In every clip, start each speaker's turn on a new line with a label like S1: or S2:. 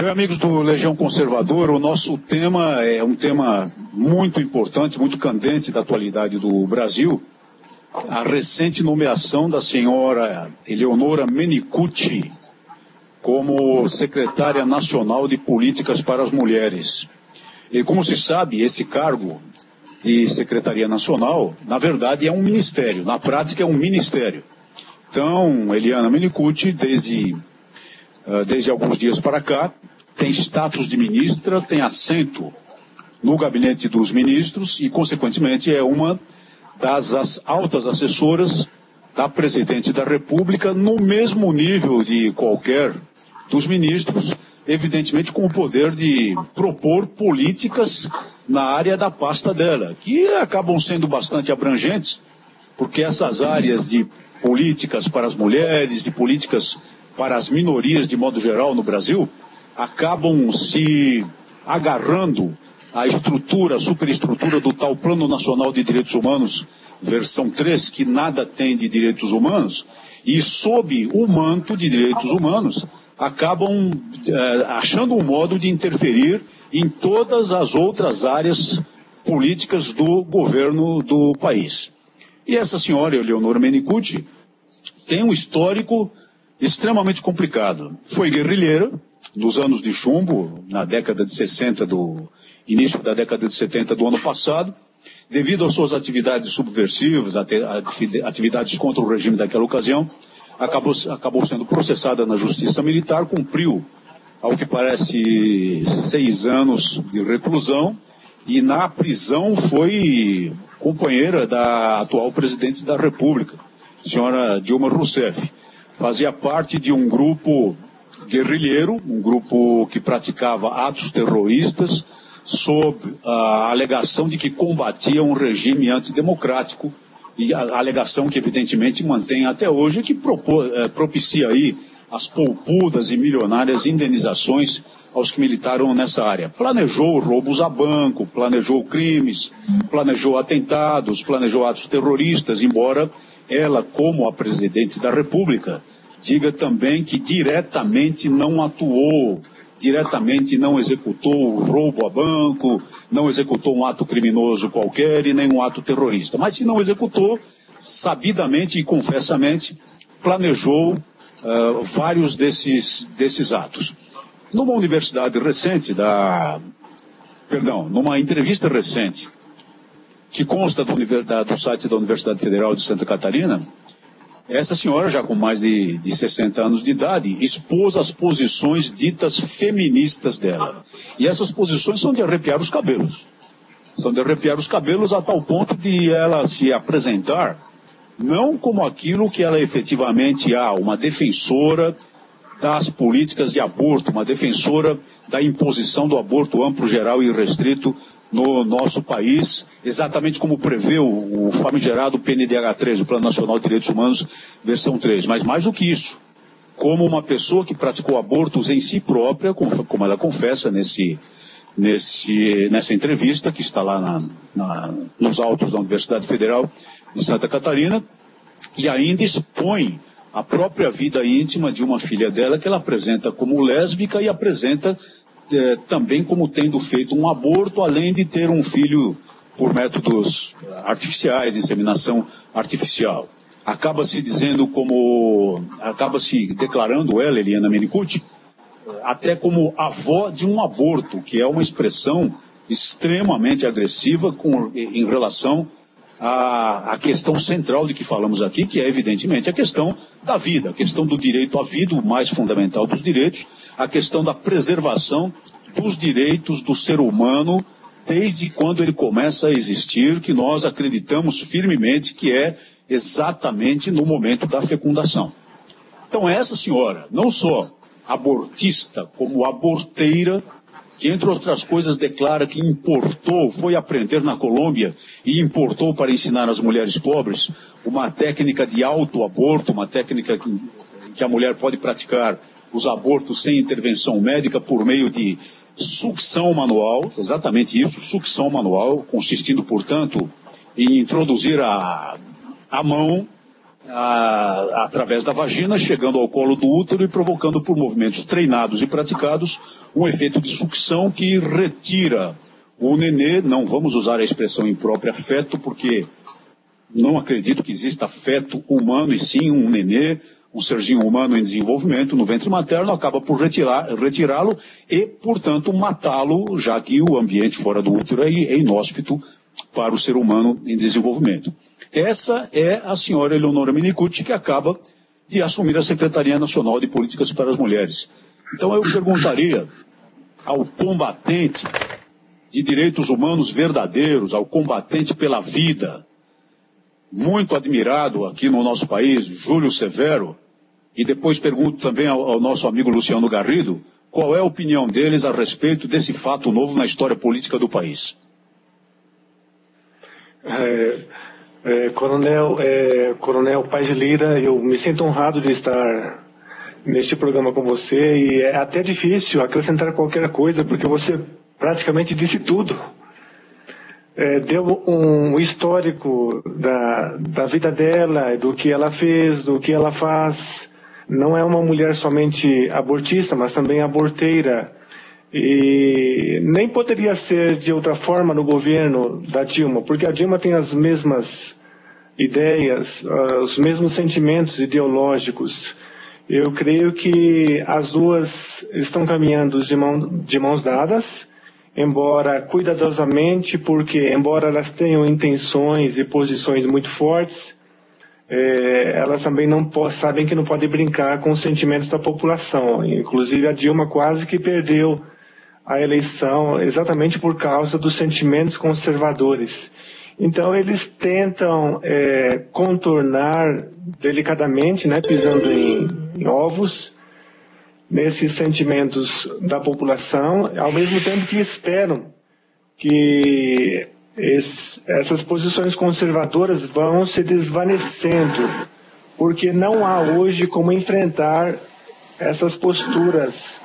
S1: Então, amigos do Legião Conservadora, o nosso tema é um tema muito importante, muito candente da atualidade do Brasil. A recente nomeação da senhora Eleonora Menicucci como secretária nacional de políticas para as mulheres. E como se sabe, esse cargo de secretaria nacional, na verdade, é um ministério. Na prática, é um ministério. Então, Eliana Menicucci, desde alguns dias para cá, tem status de ministra, tem assento no gabinete dos ministros e, consequentemente, é uma das altas assessoras da presidente da República, no mesmo nível de qualquer dos ministros, evidentemente com o poder de propor políticas na área da pasta dela, que acabam sendo bastante abrangentes, porque essas áreas de políticas para as mulheres, de políticas para as minorias de modo geral no Brasil, acabam se agarrando à estrutura, à superestrutura do tal Plano Nacional de Direitos Humanos, versão 3, que nada tem de direitos humanos, e sob o manto de direitos humanos, acabam achando um modo de interferir em todas as outras áreas políticas do governo do país. E essa senhora, Eleonora Menicucci, tem um histórico extremamente complicado. Foi guerrilheira nos anos de chumbo, na década de 60, início da década de 70 do ano passado, devido às suas atividades subversivas, atividades contra o regime daquela ocasião, acabou sendo processada na justiça militar, cumpriu, ao que parece, 6 anos de reclusão, e na prisão foi companheira da atual presidente da República, senhora Dilma Rousseff. Fazia parte de um grupo guerrilheiro, um grupo que praticava atos terroristas, sob a alegação de que combatia um regime antidemocrático, e a alegação que evidentemente mantém até hoje, que propicia aí as polpudas e milionárias indenizações aos que militaram nessa área. Planejou roubos a banco, planejou crimes, planejou atentados, planejou atos terroristas, embora ela, como a presidente da República, diga também que diretamente não atuou, diretamente não executou roubo a banco, não executou um ato criminoso qualquer e nem um ato terrorista. Mas se não executou, sabidamente e confessamente, planejou vários desses atos. Numa entrevista recente, que consta do site da Universidade Federal de Santa Catarina, essa senhora, já com mais de 60 anos de idade, expôs as posições ditas feministas dela. E essas posições são de arrepiar os cabelos. São de arrepiar os cabelos a tal ponto de ela se apresentar não como aquilo que ela efetivamente é, uma defensora das políticas de aborto, uma defensora da imposição do aborto amplo, geral e restrito no nosso país, exatamente como prevê o famigerado PNDH3, o Plano Nacional de Direitos Humanos, versão 3. Mas mais do que isso, como uma pessoa que praticou abortos em si própria, como ela confessa nessa entrevista, que está lá nos autos da Universidade Federal de Santa Catarina, e ainda expõe a própria vida íntima de uma filha dela, que ela apresenta como lésbica e apresenta também como tendo feito um aborto, além de ter um filho por métodos artificiais, inseminação artificial. Acaba se declarando ela, Eliana Menicucci, até como avó de um aborto, que é uma expressão extremamente agressiva em relação à questão central de que falamos aqui, que é evidentemente a questão da vida, a questão do direito à vida, o mais fundamental dos direitos, a questão da preservação dos direitos do ser humano desde quando ele começa a existir, que nós acreditamos firmemente que é exatamente no momento da fecundação. Então essa senhora, não só abortista, como aborteira, que entre outras coisas declara que foi aprender na Colômbia e importou para ensinar às mulheres pobres uma técnica de autoaborto, uma técnica que a mulher pode praticar os abortos sem intervenção médica por meio de sucção manual, exatamente isso, sucção manual, consistindo, portanto, em introduzir a mão através da vagina, chegando ao colo do útero e provocando por movimentos treinados e praticados um efeito de sucção que retira o nenê. Não vamos usar a expressão imprópria feto, porque não acredito que exista feto humano, e sim um nenê, um serzinho humano em desenvolvimento no ventre materno, acaba por retirá-lo e, portanto, matá-lo, já que o ambiente fora do útero é inóspito para o ser humano em desenvolvimento. Essa é a senhora Eleonora Minicucci, que acaba de assumir a Secretaria Nacional de Políticas para as Mulheres. Então eu perguntaria ao combatente de direitos humanos verdadeiros, ao combatente pela vida, muito admirado aqui no nosso país, Júlio Severo, e depois pergunto também ao nosso amigo Luciano Garrido, qual é a opinião deles a respeito desse fato novo na história política do país.
S2: Coronel Paes de Lira, eu me sinto honrado de estar neste programa com você, e é até difícil acrescentar qualquer coisa, porque você praticamente disse tudo. Deu um histórico da vida dela, do que ela fez, do que ela faz. Não é uma mulher somente abortista, mas também aborteira. E nem poderia ser de outra forma no governo da Dilma, porque a Dilma tem as mesmas ideias, os mesmos sentimentos ideológicos. Eu creio que as duas estão caminhando de mãos dadas, embora cuidadosamente, porque embora elas tenham intenções e posições muito fortes, elas também sabem que não podem brincar com os sentimentos da população. Inclusive a Dilma quase que perdeu a eleição exatamente por causa dos sentimentos conservadores. Então eles tentam contornar delicadamente, né, pisando em ovos, nesses sentimentos da população, ao mesmo tempo que esperam que essas posições conservadoras vão se desvanecendo, porque não há hoje como enfrentar essas posturas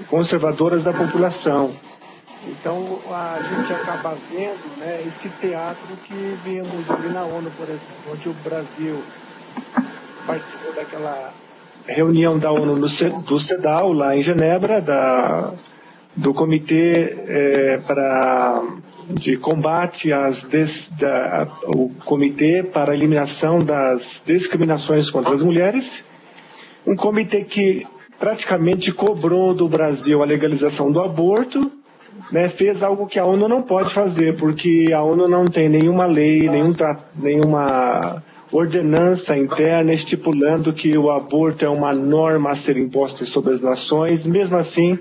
S2: conservadoras da população. Então a gente acaba vendo, né, esse teatro que vimos ali na ONU, por exemplo, onde o Brasil participou daquela reunião da ONU do CEDAW, lá em Genebra, do Comitê de Combate o Comitê para a Eliminação das Discriminações contra as Mulheres, um comitê que praticamente cobrou do Brasil a legalização do aborto, né, fez algo que a ONU não pode fazer, porque a ONU não tem nenhuma lei, nenhuma ordenança interna estipulando que o aborto é uma norma a ser imposta sobre as nações. Mesmo assim,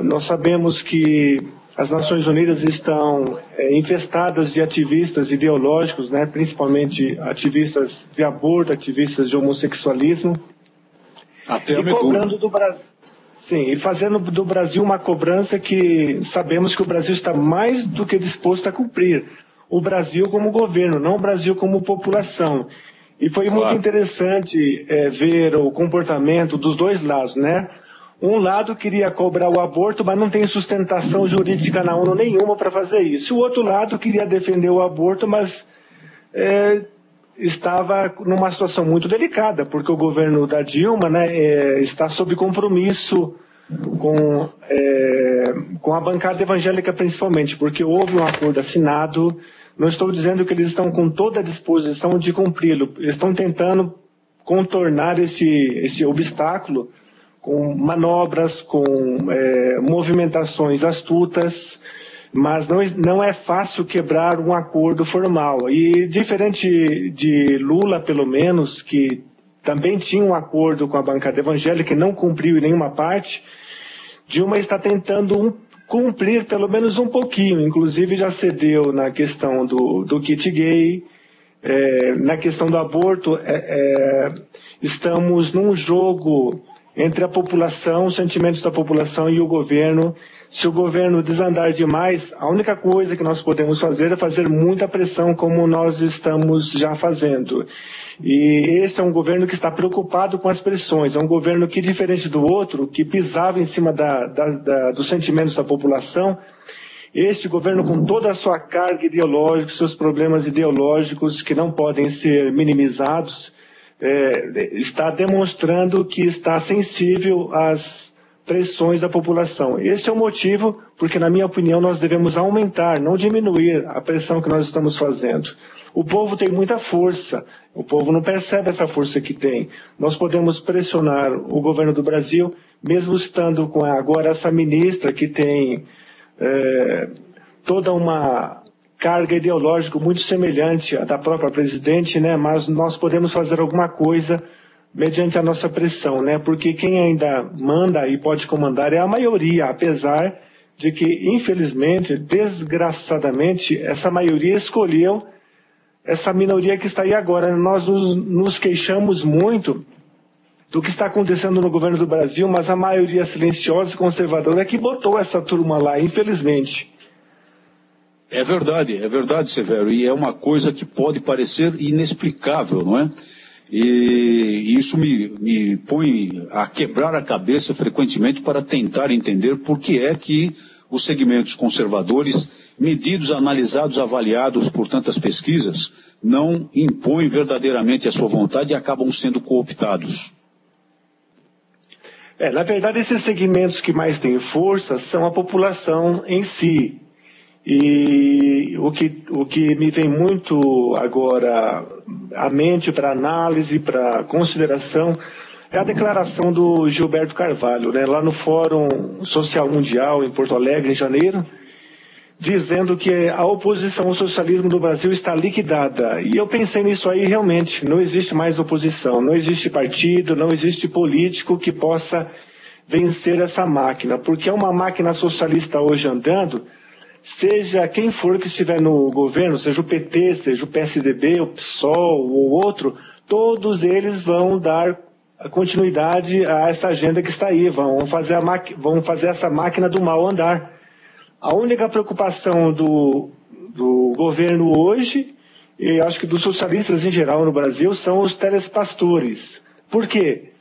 S2: nós sabemos que as Nações Unidas estão infestadas de ativistas ideológicos, né, principalmente ativistas de aborto, ativistas de homossexualismo,
S1: até
S2: e cobrando do Brasil. Sim, e fazendo do Brasil uma cobrança que sabemos que o Brasil está mais do que disposto a cumprir. O Brasil como governo, não o Brasil como população. E foi muito interessante ver o comportamento dos dois lados, né? Um lado queria cobrar o aborto, mas não tem sustentação jurídica na ONU nenhuma para fazer isso. O outro lado queria defender o aborto, mas estava numa situação muito delicada, porque o governo da Dilma, né, está sob compromisso com a bancada evangélica principalmente, porque houve um acordo assinado. Não estou dizendo que eles estão com toda a disposição de cumpri-lo, eles estão tentando contornar esse obstáculo com manobras, com movimentações astutas, mas não é fácil quebrar um acordo formal. E diferente de Lula, pelo menos, que também tinha um acordo com a bancada evangélica e não cumpriu em nenhuma parte, Dilma está tentando cumprir pelo menos um pouquinho. Inclusive já cedeu na questão do kit gay, na questão do aborto. Estamos num jogo entre a população, os sentimentos da população e o governo. Se o governo desandar demais, a única coisa que nós podemos fazer é fazer muita pressão, como nós estamos já fazendo. E esse é um governo que está preocupado com as pressões. É um governo que, diferente do outro, que pisava em cima dos sentimentos da população, Este governo, com toda a sua carga ideológica, seus problemas ideológicos que não podem ser minimizados, está demonstrando que está sensível às pressões da população. Este é o motivo porque, na minha opinião, nós devemos aumentar, não diminuir a pressão que nós estamos fazendo. O povo tem muita força, o povo não percebe essa força que tem. Nós podemos pressionar o governo do Brasil, mesmo estando com agora essa ministra que tem toda uma carga ideológica muito semelhante à da própria presidente, né? Mas nós podemos fazer alguma coisa mediante a nossa pressão, né? Porque quem ainda manda e pode comandar é a maioria, apesar de que, infelizmente, desgraçadamente, essa maioria escolheu essa minoria que está aí agora. Nós nos queixamos muito do que está acontecendo no governo do Brasil, mas a maioria silenciosa e conservadora é que botou essa turma lá, infelizmente.
S1: É verdade, Severo, e é uma coisa que pode parecer inexplicável, não é? E isso me põe a quebrar a cabeça frequentemente para tentar entender por que é que os segmentos conservadores, medidos, analisados, avaliados por tantas pesquisas, não impõem verdadeiramente a sua vontade e acabam sendo cooptados.
S2: Na verdade, esses segmentos que mais têm força são a população em si. E o que me vem muito agora à mente para análise, para consideração, é a declaração do Gilberto Carvalho, né, lá no Fórum Social Mundial em Porto Alegre, em janeiro, dizendo que a oposição ao socialismo do Brasil está liquidada. E eu pensei nisso aí, realmente, não existe mais oposição, não existe partido, não existe político que possa vencer essa máquina, porque é uma máquina socialista hoje andando. Seja quem for que estiver no governo, seja o PT, seja o PSDB, o PSOL ou outro, todos eles vão dar continuidade a essa agenda que está aí, vão fazer essa máquina do mal andar. A única preocupação do governo hoje, e acho que dos socialistas em geral no Brasil, são os telespastores. Por quê?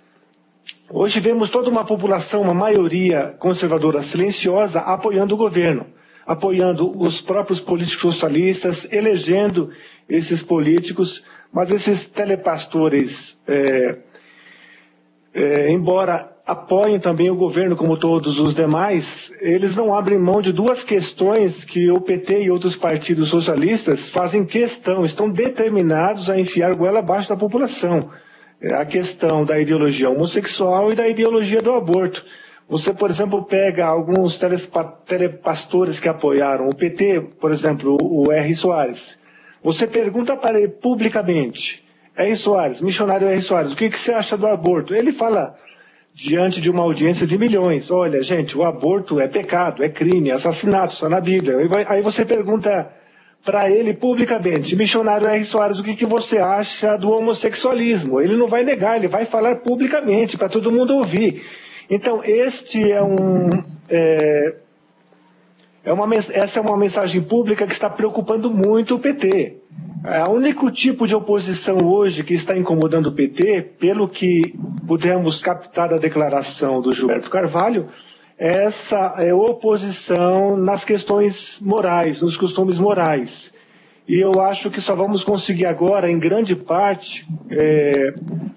S2: Hoje vemos toda uma população, uma maioria conservadora silenciosa, apoiando o governo, apoiando os próprios políticos socialistas, elegendo esses políticos, mas esses telepastores, embora apoiem também o governo como todos os demais, eles não abrem mão de duas questões que o PT e outros partidos socialistas fazem questão, estão determinados a enfiar goela abaixo da população. A questão da ideologia homossexual e da ideologia do aborto. Você, por exemplo, pega alguns telepastores que apoiaram o PT, por exemplo, o R. Soares. Você pergunta para ele publicamente, R. Soares, missionário R. Soares, o que você acha do aborto? Ele fala, diante de uma audiência de milhões, olha, gente, o aborto é pecado, é crime, é assassinato, está na Bíblia. Aí você pergunta para ele publicamente, missionário R. Soares, o que você acha do homossexualismo? Ele não vai negar, ele vai falar publicamente, para todo mundo ouvir. Então, essa é uma mensagem pública que está preocupando muito o PT. O único tipo de oposição hoje que está incomodando o PT, pelo que pudemos captar da declaração do Gilberto Carvalho, essa é oposição nas questões morais, nos costumes morais. E eu acho que só vamos conseguir agora, em grande parte,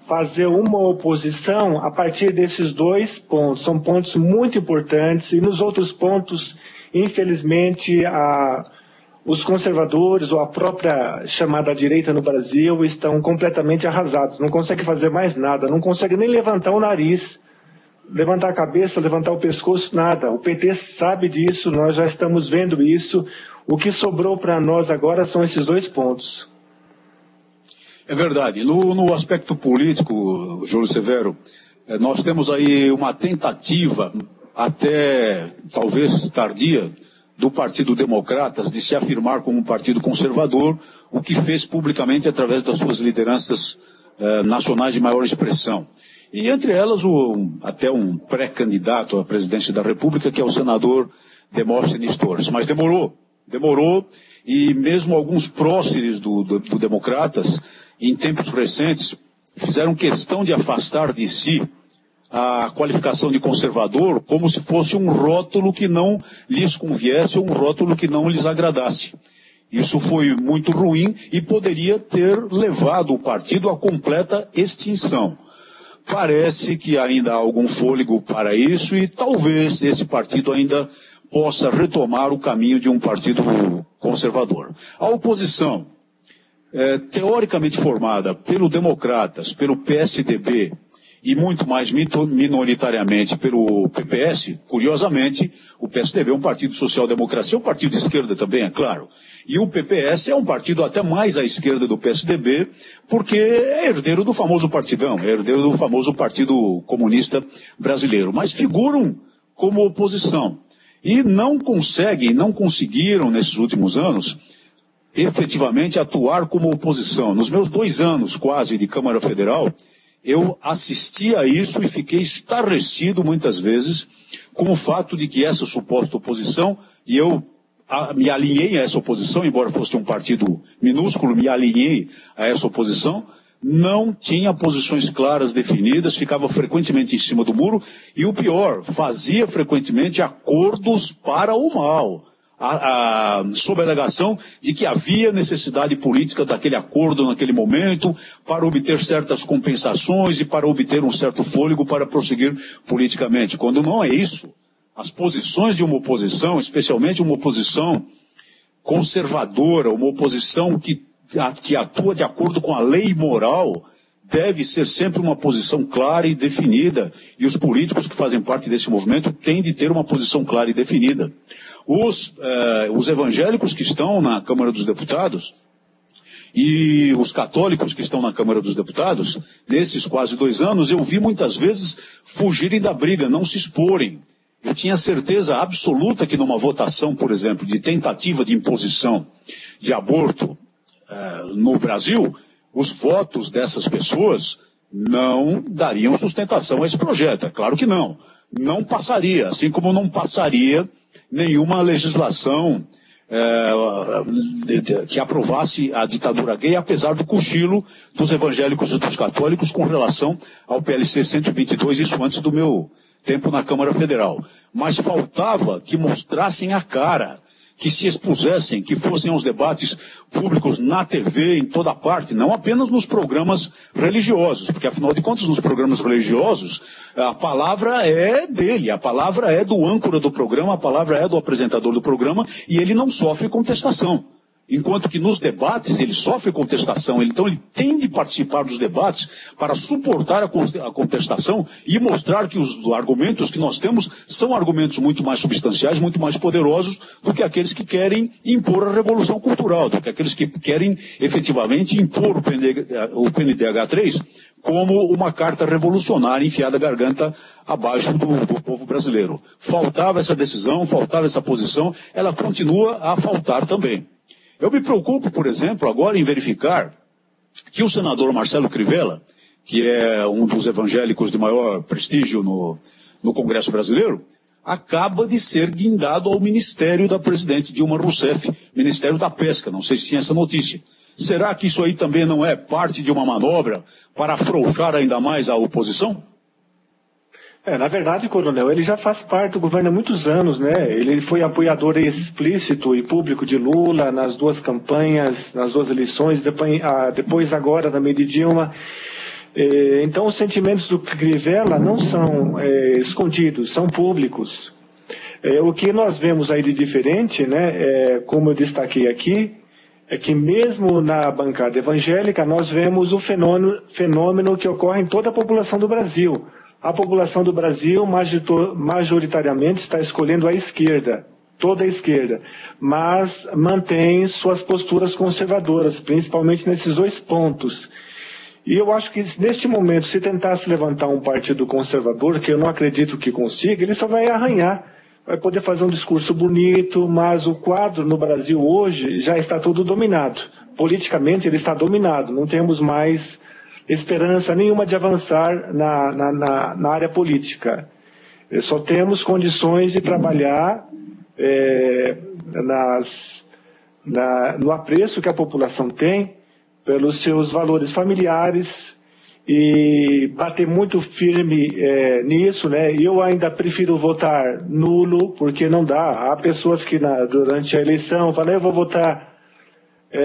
S2: fazer uma oposição a partir desses dois pontos. São pontos muito importantes e nos outros pontos, infelizmente, os conservadores ou a própria chamada direita no Brasil estão completamente arrasados. Não conseguem fazer mais nada, não conseguem nem levantar o nariz, levantar a cabeça, levantar o pescoço, nada. O PT sabe disso, nós já estamos vendo isso. O que sobrou para nós agora são esses dois pontos.
S1: É verdade. No aspecto político, Júlio Severo, nós temos aí uma tentativa, até talvez tardia, do Partido Democratas de se afirmar como um partido conservador, o que fez publicamente através das suas lideranças nacionais de maior expressão. E entre elas até um pré-candidato à presidência da República, que é o senador Demóstenes Torres. Mas demorou, e mesmo alguns próceres do Democratas, em tempos recentes, fizeram questão de afastar de si a qualificação de conservador como se fosse um rótulo que não lhes conviesse ou um rótulo que não lhes agradasse. Isso foi muito ruim e poderia ter levado o partido à completa extinção. Parece que ainda há algum fôlego para isso e talvez esse partido ainda possa retomar o caminho de um partido conservador. A oposição, teoricamente formada pelo Democratas, pelo PSDB e muito mais minoritariamente pelo PPS, curiosamente, o PSDB é um partido social-democracia, é um partido de esquerda também, é claro. E o PPS é um partido até mais à esquerda do PSDB, porque é herdeiro do famoso partidão, é herdeiro do famoso Partido Comunista Brasileiro. Mas figuram como oposição. E não conseguiram, nesses últimos anos, efetivamente atuar como oposição. Nos meus 2 anos quase de Câmara Federal, eu assisti a isso e fiquei estarrecido muitas vezes com o fato de que essa suposta oposição, e eu me alinhei a essa oposição, embora fosse um partido minúsculo, me alinhei a essa oposição, não tinha posições claras definidas, ficava frequentemente em cima do muro, e o pior, fazia frequentemente acordos para o mal, sob a alegação de que havia necessidade política daquele acordo naquele momento para obter certas compensações e para obter um certo fôlego para prosseguir politicamente, quando não é isso. As posições de uma oposição, especialmente uma oposição conservadora, uma oposição que atua de acordo com a lei moral, deve ser sempre uma posição clara e definida. E os políticos que fazem parte desse movimento têm de ter uma posição clara e definida. Os evangélicos que estão na Câmara dos Deputados e os católicos que estão na Câmara dos Deputados, nesses quase 2 anos, eu vi muitas vezes fugirem da briga, não se exporem. Eu tinha certeza absoluta que numa votação, por exemplo, de tentativa de imposição de aborto no Brasil, os votos dessas pessoas não dariam sustentação a esse projeto. É claro que não. Não passaria, assim como não passaria nenhuma legislação que aprovasse a ditadura gay, apesar do cochilo dos evangélicos e dos católicos com relação ao PLC 122, isso antes do meu tempo na Câmara Federal. Mas faltava que mostrassem a cara, que se expusessem, que fossem aos debates públicos na TV, em toda parte, não apenas nos programas religiosos, porque afinal de contas nos programas religiosos a palavra é dele, a palavra é do âncora do programa, a palavra é do apresentador do programa e ele não sofre contestação. Enquanto que nos debates ele sofre contestação, então ele tem de participar dos debates para suportar a contestação e mostrar que os argumentos que nós temos são argumentos muito mais substanciais, muito mais poderosos do que aqueles que querem impor a revolução cultural, do que aqueles que querem efetivamente impor o PNDH3 como uma carta revolucionária enfiada a garganta abaixo do povo brasileiro. Faltava essa decisão, faltava essa posição, ela continua a faltar também. Eu me preocupo, por exemplo, agora em verificar que o senador Marcelo Crivella, que é um dos evangélicos de maior prestígio no Congresso brasileiro, acaba de ser guindado ao ministério da presidente Dilma Rousseff, Ministério da Pesca, não sei se tinha essa notícia. Será que isso aí também não é parte de uma manobra para afrouxar ainda mais a oposição?
S2: Na verdade, coronel, ele já faz parte do governo há muitos anos, né? Ele foi apoiador explícito e público de Lula nas 2 campanhas, nas 2 eleições, depois agora também de Dilma. Então, os sentimentos do Crivella não são escondidos, são públicos. O que nós vemos aí de diferente, né, como eu destaquei aqui, é que mesmo na bancada evangélica nós vemos o fenômeno que ocorre em toda a população do Brasil. A população do Brasil majoritariamente está escolhendo a esquerda, toda a esquerda, mas mantém suas posturas conservadoras, principalmente nesses 2 pontos. E eu acho que neste momento, se tentasse levantar um partido conservador, que eu não acredito que consiga, ele só vai arranhar, vai poder fazer um discurso bonito, mas o quadro no Brasil hoje já está todo dominado. Politicamente ele está dominado, não temos mais esperança nenhuma de avançar na área política. Só temos condições de trabalhar no apreço que a população tem pelos seus valores familiares e bater muito firme nisso, né? Eu ainda prefiro votar nulo, porque não dá. Há pessoas que durante a eleição falam, eu vou votar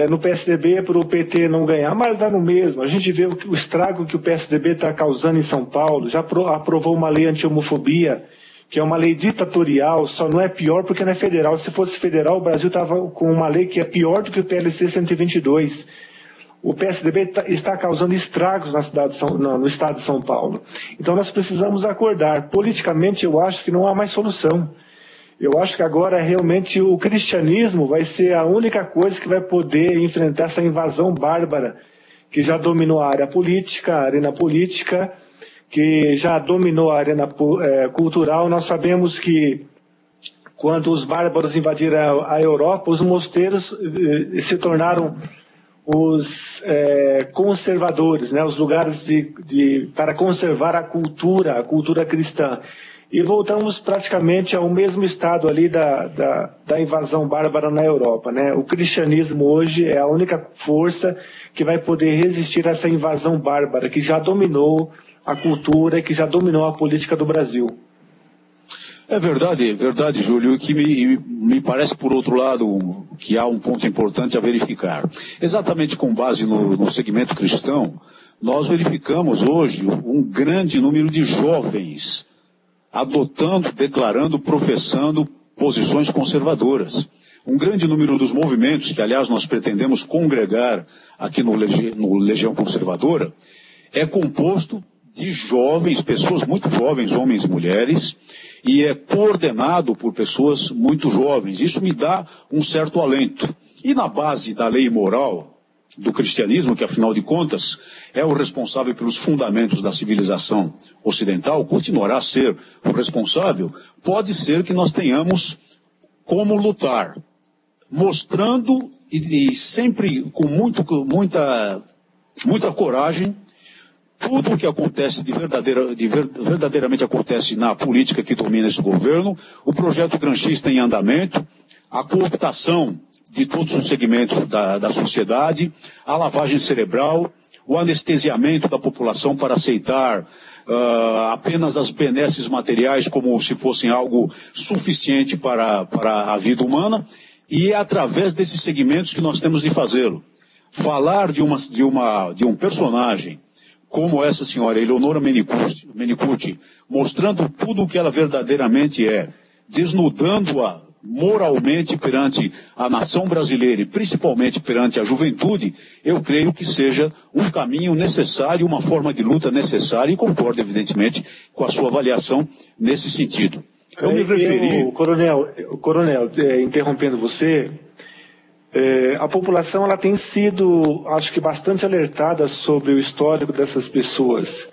S2: no PSDB para o PT não ganhar, mas dá no mesmo. A gente vê o estrago que o PSDB está causando em São Paulo, já aprovou uma lei anti-homofobia, que é uma lei ditatorial, só não é pior porque não é federal. Se fosse federal, o Brasil estava com uma lei que é pior do que o PLC 122. O PSDB está causando estragos no estado de São Paulo. Então nós precisamos acordar. Politicamente eu acho que não há mais solução. Eu acho que agora realmente o cristianismo vai ser a única coisa que vai poder enfrentar essa invasão bárbara que já dominou a área política, a arena política, que já dominou a arena cultural. Nós sabemos que quando os bárbaros invadiram a Europa, os mosteiros se tornaram os conservadores, né, os lugares para conservar a cultura cristã. E voltamos praticamente ao mesmo estado ali da invasão bárbara na Europa, né? O cristianismo hoje é a única força que vai poder resistir a essa invasão bárbara que já dominou a cultura e que já dominou a política do Brasil.
S1: É verdade, Júlio, que me parece, por outro lado, que há um ponto importante a verificar. Exatamente com base no segmento cristão, nós verificamos hoje um grande número de jovens adotando, declarando, professando posições conservadoras. Um grande número dos movimentos, que aliás nós pretendemos congregar aqui no Legião Conservadora, é composto de jovens, pessoas muito jovens, homens e mulheres, e é coordenado por pessoas muito jovens. Isso me dá um certo alento. E na base da lei moral do cristianismo, que afinal de contas é o responsável pelos fundamentos da civilização ocidental, continuará a ser o responsável, pode ser que nós tenhamos como lutar, mostrando e sempre com muita coragem, tudo o que acontece verdadeiramente acontece na política que domina esse governo, o projeto granchista em andamento, a cooptação de todos os segmentos da sociedade, a lavagem cerebral, o anestesiamento da população para aceitar apenas as benesses materiais como se fossem algo suficiente para a vida humana, e é através desses segmentos que nós temos de fazê-lo. Falar de um personagem como essa senhora, Eleonora Menicucci, mostrando tudo o que ela verdadeiramente é, desnudando-a moralmente perante a nação brasileira e principalmente perante a juventude, eu creio que seja um caminho necessário, uma forma de luta necessária, e concordo evidentemente com a sua avaliação nesse sentido. Eu me referi...
S2: Coronel, interrompendo você, a população ela tem sido, acho que bastante alertada sobre o histórico dessas pessoas,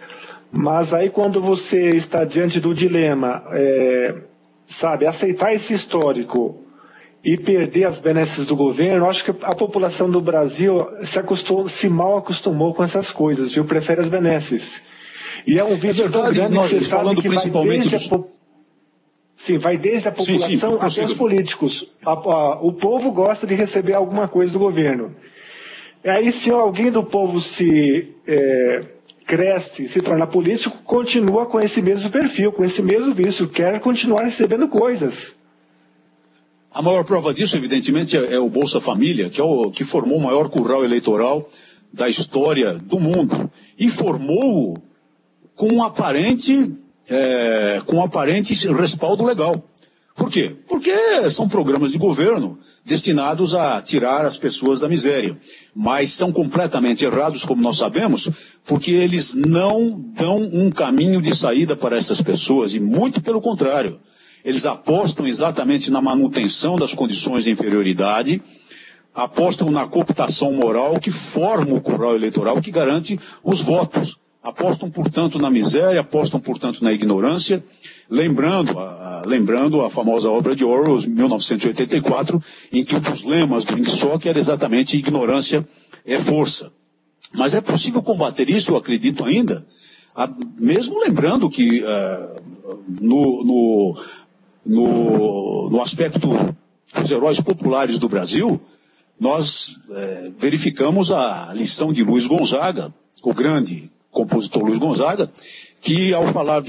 S2: mas aí quando você está diante do dilema, aceitar esse histórico e perder as benesses do governo, acho que a população do Brasil se mal acostumou com essas coisas, viu? Prefere as benesses. E é um vídeo tão grande que você sabe que vai desde a população até os políticos. O povo gosta de receber alguma coisa do governo. E aí, se alguém do povo cresce, se torna político, continua com esse mesmo perfil, com esse mesmo vício, quer continuar recebendo coisas.
S1: A maior prova disso, evidentemente, é o Bolsa Família, que formou o maior curral eleitoral da história do mundo. E formou com um aparente respaldo legal. Por quê? Porque são programas de governo destinados a tirar as pessoas da miséria. Mas são completamente errados, como nós sabemos, porque eles não dão um caminho de saída para essas pessoas, e muito pelo contrário. Eles apostam exatamente na manutenção das condições de inferioridade, apostam na cooptação moral que forma o curral eleitoral, que garante os votos. Apostam, portanto, na miséria, apostam, portanto, na ignorância, lembrando a famosa obra de Orwell, 1984, em que um dos lemas do Ingsoc era exatamente ignorância é força. Mas é possível combater isso, eu acredito ainda, mesmo lembrando que no aspecto dos heróis populares do Brasil, nós verificamos a lição de Luiz Gonzaga, o grande compositor Luiz Gonzaga, que ao falar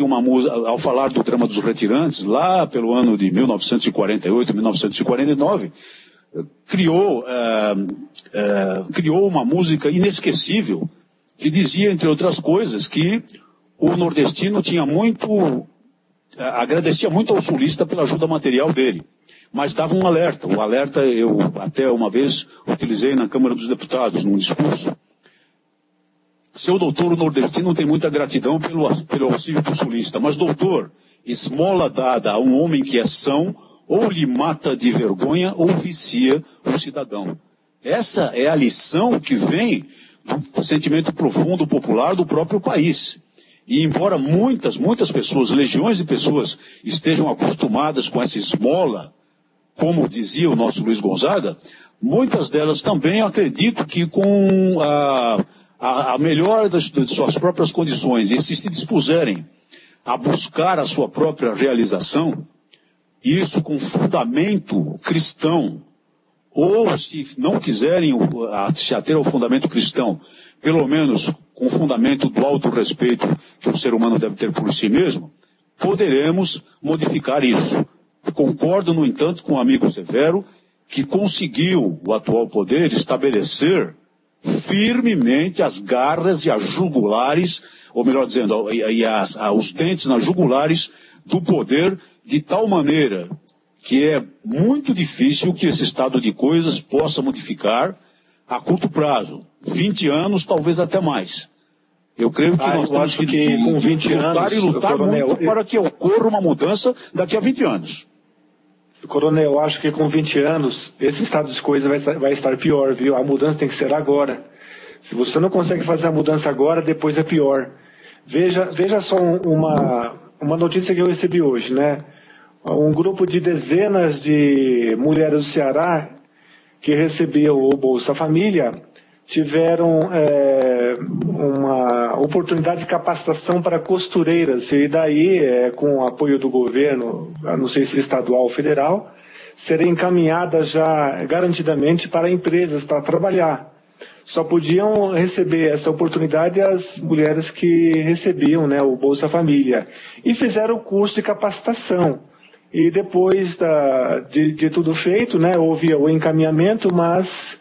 S1: do drama dos retirantes, lá pelo ano de 1948, 1949, criou uma música inesquecível, que dizia, entre outras coisas, que o nordestino agradecia muito ao sulista pela ajuda material dele, mas dava um alerta. O alerta eu até uma vez utilizei na Câmara dos Deputados, num discurso. Seu doutor, o nordestino tem muita gratidão pelo auxílio do sulista, mas doutor, esmola dada a um homem que é são, ou lhe mata de vergonha, ou vicia o cidadão. Essa é a lição que vem do sentimento profundo popular do próprio país. E embora muitas pessoas, legiões de pessoas, estejam acostumadas com essa esmola, como dizia o nosso Luiz Gonzaga, muitas delas também acredito que com a melhor das suas próprias condições, e se dispuserem a buscar a sua própria realização, isso com fundamento cristão, ou se não quiserem se ater ao fundamento cristão, pelo menos com o fundamento do autorrespeito que o ser humano deve ter por si mesmo, poderemos modificar isso. Concordo, no entanto, com o amigo Severo, que conseguiu o atual poder estabelecer firmemente as garras e as jugulares, ou melhor dizendo, os dentes nas jugulares do poder, de tal maneira que é muito difícil que esse estado de coisas possa modificar a curto prazo. 20 anos, talvez até mais. Eu creio que nós temos que lutar muito para que ocorra uma mudança daqui a 20 anos.
S2: Coronel, eu acho que com 20 anos, esse estado de coisas vai estar pior, viu? A mudança tem que ser agora. Se você não consegue fazer a mudança agora, depois é pior. Veja só uma notícia que eu recebi hoje, né? Um grupo de dezenas de mulheres do Ceará que recebiam o Bolsa Família tiveram uma oportunidade de capacitação para costureiras, e daí, com o apoio do governo, não sei se estadual ou federal, serem encaminhadas já garantidamente para empresas, para trabalhar. Só podiam receber essa oportunidade as mulheres que recebiam, né, o Bolsa Família. E fizeram o curso de capacitação. E depois de tudo feito, né, houve o encaminhamento, mas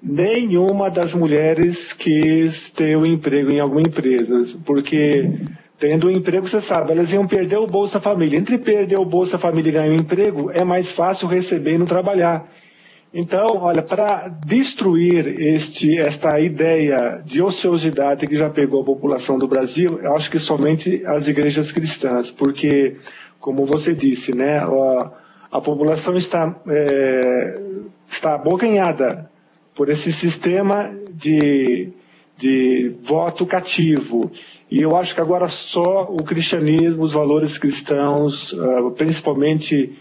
S2: nenhuma das mulheres quis ter um emprego em alguma empresa, porque tendo um emprego, você sabe, elas iam perder o Bolsa Família. Entre perder o Bolsa Família e ganhar um emprego, é mais fácil receber e não trabalhar. Então, olha, para destruir esta ideia de ociosidade que já pegou a população do Brasil, eu acho que somente as igrejas cristãs, porque, como você disse, né, a população está abocanhada por esse sistema de voto cativo. E eu acho que agora só o cristianismo, os valores cristãos, principalmente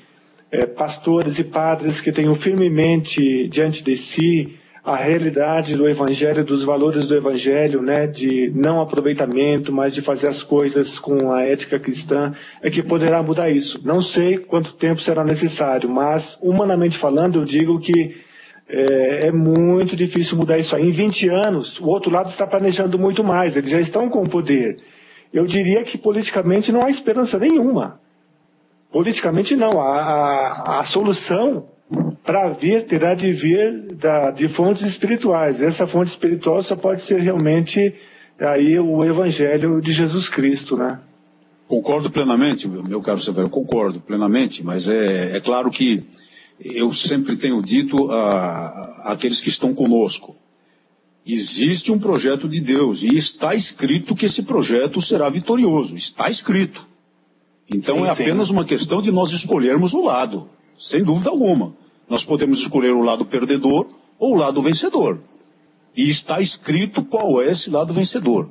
S2: pastores e padres que tenham firmemente diante de si a realidade do Evangelho, dos valores do Evangelho, né, de não aproveitamento, mas de fazer as coisas com a ética cristã, é que poderá mudar isso. Não sei quanto tempo será necessário, mas, humanamente falando, eu digo que é muito difícil mudar isso aí. Em 20 anos, o outro lado está planejando muito mais, eles já estão com o poder. Eu diria que politicamente não há esperança nenhuma. Politicamente não, a solução para vir terá de vir de fontes espirituais. Essa fonte espiritual só pode ser realmente aí o Evangelho de Jesus Cristo, né?
S1: Concordo plenamente, meu caro Severo, concordo plenamente, mas é claro que eu sempre tenho dito àqueles que estão conosco, existe um projeto de Deus e está escrito que esse projeto será vitorioso, está escrito. Então é apenas uma questão de nós escolhermos o lado, sem dúvida alguma. Nós podemos escolher o lado perdedor ou o lado vencedor. E está escrito qual é esse lado vencedor.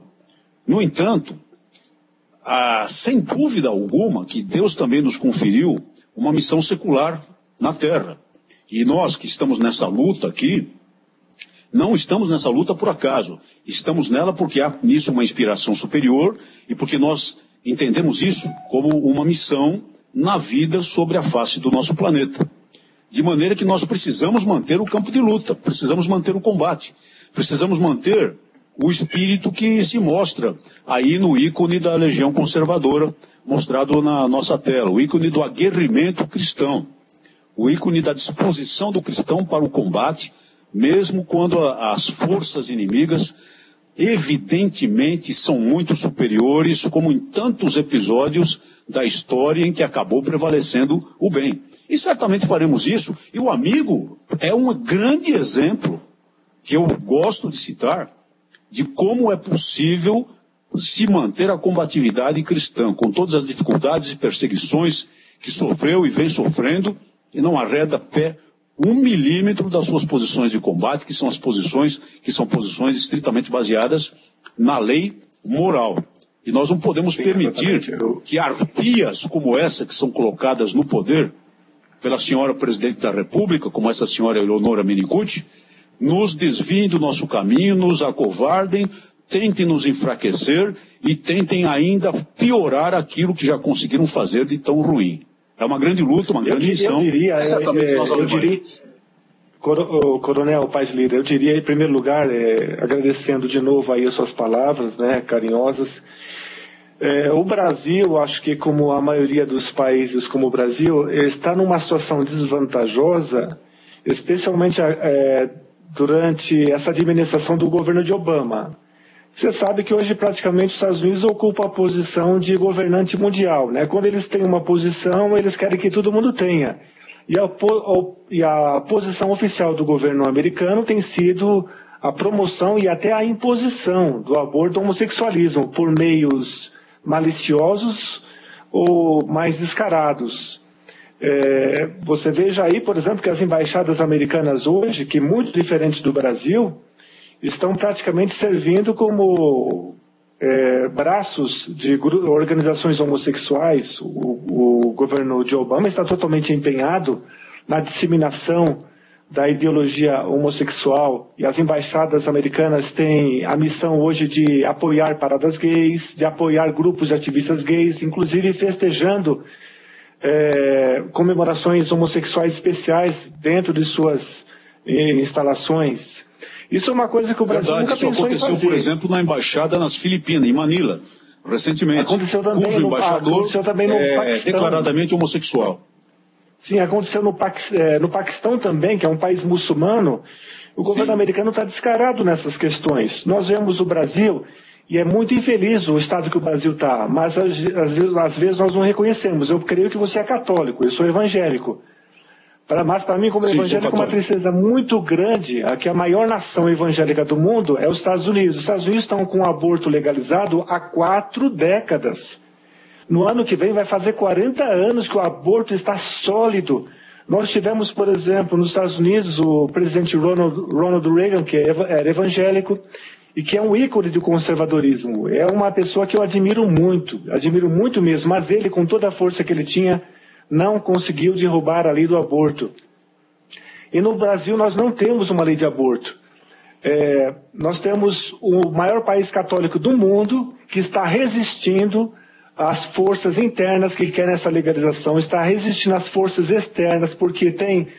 S1: No entanto, sem dúvida alguma que Deus também nos conferiu uma missão secular na Terra. E nós que estamos nessa luta aqui, não estamos nessa luta por acaso. Estamos nela porque há nisso uma inspiração superior e porque nós entendemos isso como uma missão na vida sobre a face do nosso planeta. De maneira que nós precisamos manter o campo de luta, precisamos manter o combate, precisamos manter o espírito que se mostra aí no ícone da Legião Conservadora, mostrado na nossa tela, o ícone do aguerrimento cristão, o ícone da disposição do cristão para o combate, mesmo quando as forças inimigas evidentemente são muito superiores, como em tantos episódios da história em que acabou prevalecendo o bem. E certamente faremos isso, e o amigo é um grande exemplo que eu gosto de citar, de como é possível se manter a combatividade cristã, com todas as dificuldades e perseguições que sofreu e vem sofrendo, e não arreda pé 1 milímetro das suas posições de combate, que são posições estritamente baseadas na lei moral. E nós não podemos permitir que arpias como essa, que são colocadas no poder pela senhora Presidente da República, como essa senhora Eleonora Menicucci, nos desviem do nosso caminho, nos acovardem, tentem nos enfraquecer e tentem ainda piorar aquilo que já conseguiram fazer de tão ruim. É uma grande luta, uma grande missão.
S2: Coronel Paz Lira, eu diria em primeiro lugar, agradecendo de novo aí as suas palavras, né, carinhosas. O Brasil, acho que como a maioria dos países como o Brasil, está numa situação desvantajosa, especialmente durante essa administração do governo de Obama. Você sabe que hoje praticamente os Estados Unidos ocupam a posição de governante mundial, né? Quando eles têm uma posição, eles querem que todo mundo tenha. E a posição oficial do governo americano tem sido a promoção e até a imposição do aborto homossexualismo por meios maliciosos ou mais descarados. Você veja aí, por exemplo, que as embaixadas americanas hoje, que muito diferentes do Brasil, estão praticamente servindo como braços de organizações homossexuais. O governo de Obama está totalmente empenhado na disseminação da ideologia homossexual, e as embaixadas americanas têm a missão hoje de apoiar paradas gays, de apoiar grupos de ativistas gays, inclusive festejando comemorações homossexuais especiais dentro de suas instalações. Isso é uma coisa que o Brasil nunca pensou em fazer.
S1: Isso aconteceu, por exemplo, na embaixada nas Filipinas, em Manila, recentemente, cujo embaixador é declaradamente homossexual.
S2: Sim, aconteceu no Paquistão também, que é um país muçulmano. O governo americano está descarado nessas questões. Nós vemos o Brasil, e é muito infeliz o estado que o Brasil está, mas às vezes nós não reconhecemos. Eu creio que você é católico, eu sou evangélico. Mas para mim, como evangélico, é uma tristeza muito grande que a maior nação evangélica do mundo é os Estados Unidos. Os Estados Unidos estão com o aborto legalizado há 4 décadas. No ano que vem vai fazer 40 anos que o aborto está sólido. Nós tivemos, por exemplo, nos Estados Unidos, o presidente Ronald Reagan, que era evangélico e que é um ícone do conservadorismo. É uma pessoa que eu admiro muito mesmo, mas ele, com toda a força que ele tinha, não conseguiu derrubar a lei do aborto. E no Brasil nós não temos uma lei de aborto. Nós temos o maior país católico do mundo que está resistindo às forças internas que querem essa legalização, está resistindo às forças externas, porque tem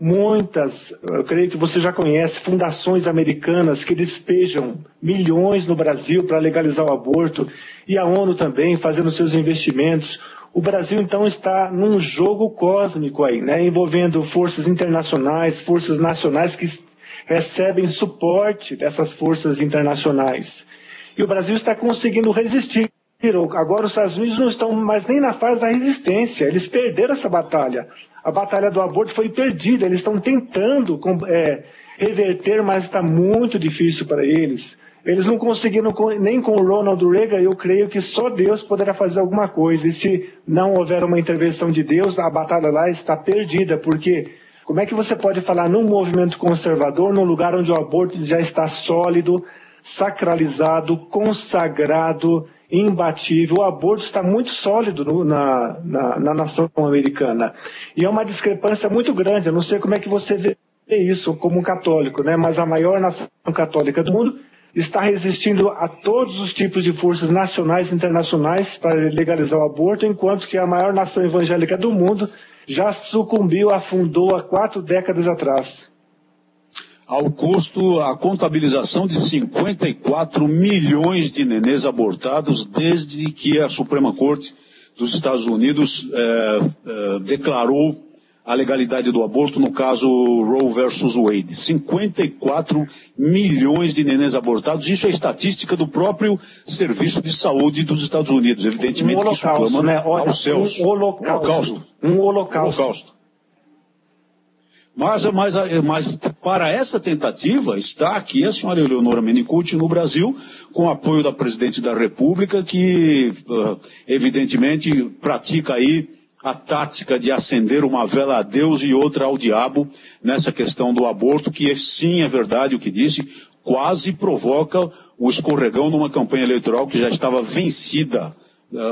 S2: muitas, eu creio que você já conhece, fundações americanas que despejam milhões no Brasil para legalizar o aborto, e a ONU também fazendo seus investimentos. O Brasil, então, está num jogo cósmico aí, né, envolvendo forças internacionais, forças nacionais que recebem suporte dessas forças internacionais. E o Brasil está conseguindo resistir. Agora os Estados Unidos não estão mais nem na fase da resistência, eles perderam essa batalha. A batalha do aborto foi perdida, eles estão tentando reverter, mas está muito difícil para eles. Eles não conseguiram nem com o Ronald Reagan, eu creio que só Deus poderá fazer alguma coisa. E se não houver uma intervenção de Deus, a batalha lá está perdida, porque como é que você pode falar num movimento conservador, num lugar onde o aborto já está sólido, sacralizado, consagrado, imbatível? O aborto está muito sólido na nação americana. E é uma discrepância muito grande. Eu não sei como é que você vê isso como um católico, né? Mas a maior nação católica do mundo está resistindo a todos os tipos de forças nacionais e internacionais para legalizar o aborto, enquanto que a maior nação evangélica do mundo já sucumbiu, afundou há 4 décadas atrás.
S1: ao custo a contabilização de 54 milhões de nenês abortados desde que a Suprema Corte dos Estados Unidos declarou a legalidade do aborto no caso Roe versus Wade. 54 milhões de nenês abortados, isso é estatística do próprio Serviço de Saúde dos Estados Unidos. Evidentemente que isso clama, né? Aos céus.
S2: Um holocausto.
S1: Mas para essa tentativa está aqui a senhora Eleonora Menicucci no Brasil, com apoio da Presidente da República, que evidentemente pratica aí a tática de acender uma vela a Deus e outra ao diabo nessa questão do aborto, que sim, é verdade o que disse, quase provoca o escorregão numa campanha eleitoral que já estava vencida,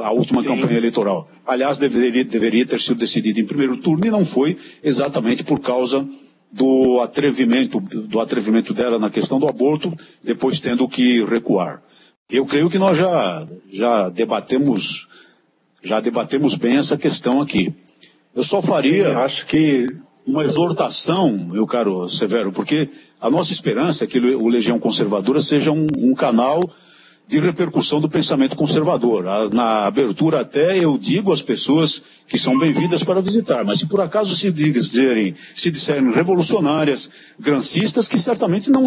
S1: a última campanha eleitoral. Aliás, deveria ter sido decidida em primeiro turno e não foi, exatamente por causa do atrevimento dela na questão do aborto, depois tendo que recuar. Eu creio que nós já debatemos bem essa questão aqui. Eu só faria uma exortação, meu caro Severo, porque a nossa esperança é que o Legião Conservadora seja um canal de repercussão do pensamento conservador. Na abertura até eu digo às pessoas que são bem-vindas para visitar, mas se por acaso se disserem revolucionárias, grancistas, que certamente não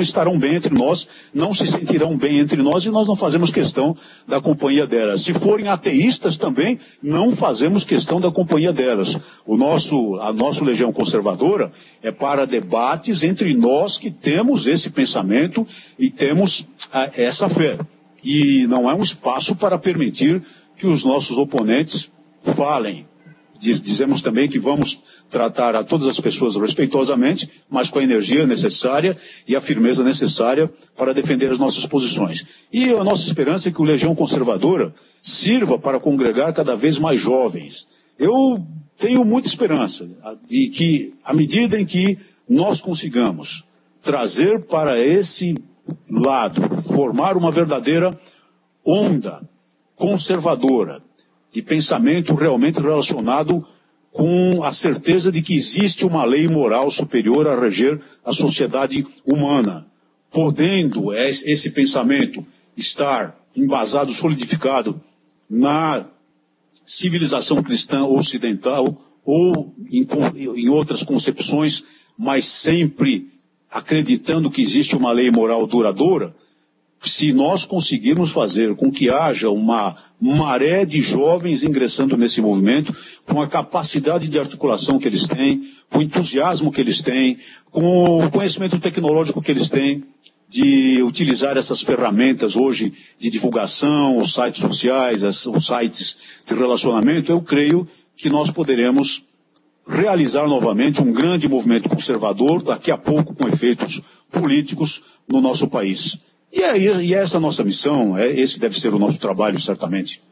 S1: estarão bem entre nós, não se sentirão bem entre nós e nós não fazemos questão da companhia delas. Se forem ateístas também, não fazemos questão da companhia delas. A nossa Legião Conservadora é para debates entre nós que temos esse pensamento e temos essa fé. E não é um espaço para permitir que os nossos oponentes falem. Dizemos também que vamos tratar a todas as pessoas respeitosamente, mas com a energia necessária e a firmeza necessária para defender as nossas posições. E a nossa esperança é que o Legião Conservadora sirva para congregar cada vez mais jovens. Eu tenho muita esperança de que, à medida em que nós consigamos trazer para esse lado, formar uma verdadeira onda conservadora de pensamento realmente relacionado com a certeza de que existe uma lei moral superior a reger a sociedade humana, podendo esse pensamento estar embasado, solidificado na civilização cristã ocidental ou em outras concepções, mas sempre acreditando que existe uma lei moral duradoura. Se nós conseguirmos fazer com que haja uma maré de jovens ingressando nesse movimento, com a capacidade de articulação que eles têm, com o entusiasmo que eles têm, com o conhecimento tecnológico que eles têm, de utilizar essas ferramentas hoje de divulgação, os sites sociais, os sites de relacionamento, eu creio que nós poderemos realizar novamente um grande movimento conservador, daqui a pouco com efeitos políticos no nosso país. E essa é a nossa missão, esse deve ser o nosso trabalho, certamente.